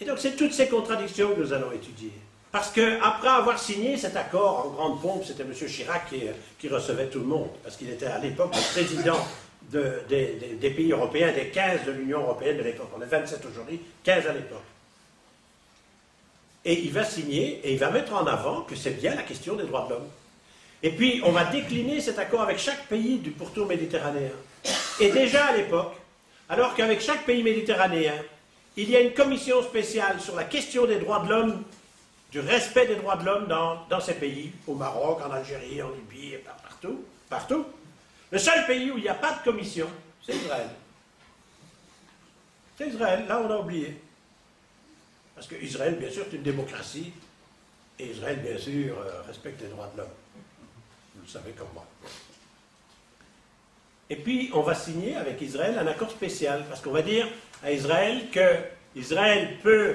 Et donc c'est toutes ces contradictions que nous allons étudier. Parce qu'après avoir signé cet accord en grande pompe, c'était M. Chirac qui recevait tout le monde, parce qu'il était à l'époque le président des pays européens, des 15 de l'Union européenne de l'époque. On est 27 aujourd'hui, 15 à l'époque. Et il va signer et il va mettre en avant que c'est bien la question des droits de l'homme. Et puis on va décliner cet accord avec chaque pays du pourtour méditerranéen. Et déjà à l'époque, alors qu'avec chaque pays méditerranéen, il y a une commission spéciale sur la question des droits de l'homme, du respect des droits de l'homme dans ces pays, au Maroc, en Algérie, en Libye, et partout. Le seul pays où il n'y a pas de commission, c'est Israël. C'est Israël, là on a oublié. Parce qu'Israël, bien sûr, c'est une démocratie, et Israël, bien sûr, respecte les droits de l'homme. Vous le savez comme moi. Et puis, on va signer avec Israël un accord spécial, parce qu'on va dire à Israël que Israël peut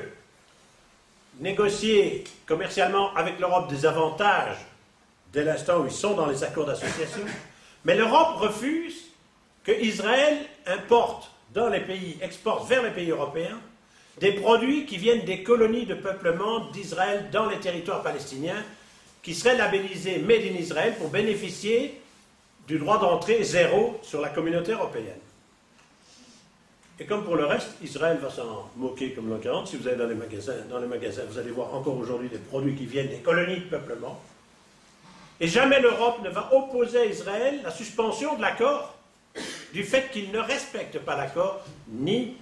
négocier commercialement avec l'Europe des avantages dès l'instant où ils sont dans les accords d'association, mais l'Europe refuse que Israël importe dans les pays, exporte vers les pays européens des produits qui viennent des colonies de peuplement d'Israël dans les territoires palestiniens, qui seraient labellisés Made in Israël pour bénéficier du droit d'entrée zéro sur la communauté européenne. Et comme pour le reste, Israël va s'en moquer comme l'occurrence. Si vous allez dans les magasins, vous allez voir encore aujourd'hui des produits qui viennent des colonies de peuplement. Et jamais l'Europe ne va opposer à Israël la suspension de l'accord, du fait qu'il ne respecte pas l'accord, ni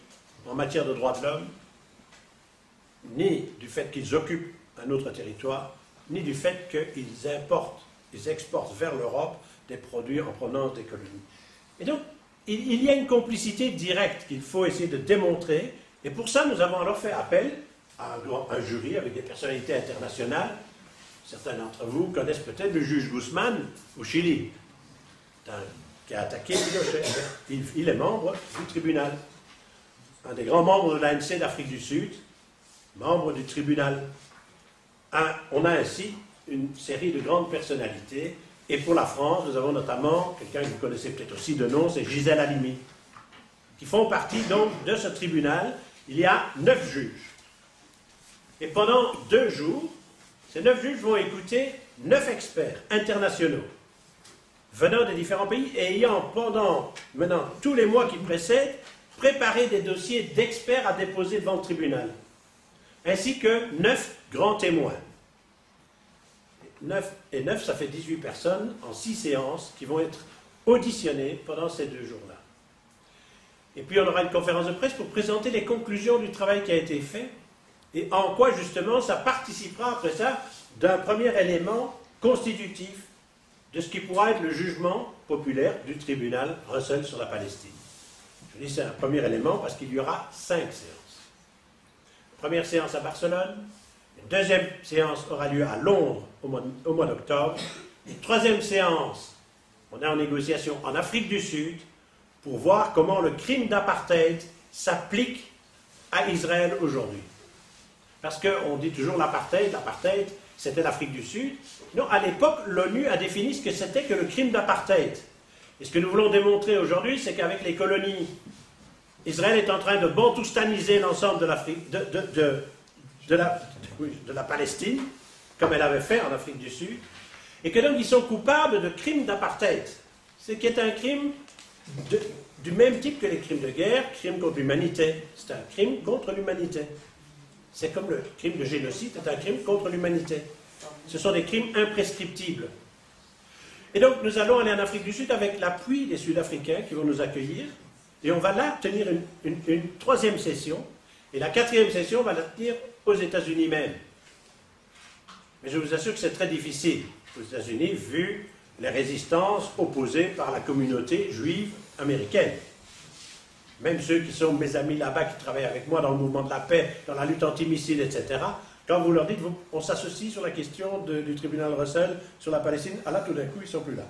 en matière de droits de l'homme, ni du fait qu'ils occupent un autre territoire, ni du fait qu'ils importent, ils exportent vers l'Europe des produits en provenance des colonies. Et donc, il y a une complicité directe qu'il faut essayer de démontrer, et pour ça, nous avons alors fait appel à un jury avec des personnalités internationales. Certains d'entre vous connaissent peut-être le juge Guzman au Chili, qui a attaqué Pinochet. Il est membre du tribunal, un des grands membres de l'ANC d'Afrique du Sud, membre du tribunal. On a ainsi une série de grandes personnalités. Et pour la France, nous avons notamment, quelqu'un que vous connaissez peut-être aussi de nom, c'est Gisèle Halimi, qui font partie donc de ce tribunal. Il y a 9 juges. Et pendant 2 jours, ces 9 juges vont écouter 9 experts internationaux, venant des différents pays et ayant pendant maintenant tous les mois qui précèdent, préparé des dossiers d'experts à déposer devant le tribunal, ainsi que 9 grands témoins. 9 et 9, ça fait 18 personnes en 6 séances qui vont être auditionnées pendant ces 2 jours-là. Et puis on aura une conférence de presse pour présenter les conclusions du travail qui a été fait et en quoi justement ça participera après ça d'un premier élément constitutif de ce qui pourra être le jugement populaire du tribunal Russell sur la Palestine. Je dis c'est un premier élément parce qu'il y aura 5 séances. Première séance à Barcelone. Une deuxième séance aura lieu à Londres au mois d'octobre. Une troisième séance, on est en négociation en Afrique du Sud pour voir comment le crime d'apartheid s'applique à Israël aujourd'hui. Parce qu'on dit toujours l'apartheid, c'était l'Afrique du Sud. Non, à l'époque, l'ONU a défini ce que c'était que le crime d'apartheid. Et ce que nous voulons démontrer aujourd'hui, c'est qu'avec les colonies, Israël est en train de bantoustaniser l'ensemble de l'Afrique, de la Palestine, comme elle avait fait en Afrique du Sud, et que donc ils sont coupables de crimes d'apartheid, ce qui est un crime du même type que les crimes de guerre, crime contre l'humanité. C'est un crime contre l'humanité. C'est comme le crime de génocide, c'est un crime contre l'humanité. Ce sont des crimes imprescriptibles. Et donc nous allons aller en Afrique du Sud avec l'appui des Sud-Africains qui vont nous accueillir, et on va là tenir une troisième session, et la quatrième session, on va la tenir aux États-Unis même. Mais je vous assure que c'est très difficile aux États-Unis, vu les résistances opposées par la communauté juive américaine. Même ceux qui sont mes amis là-bas, qui travaillent avec moi dans le mouvement de la paix, dans la lutte antimissile, etc., quand vous leur dites, on s'associe sur la question du tribunal Russell sur la Palestine, ah là, tout d'un coup, ils ne sont plus là.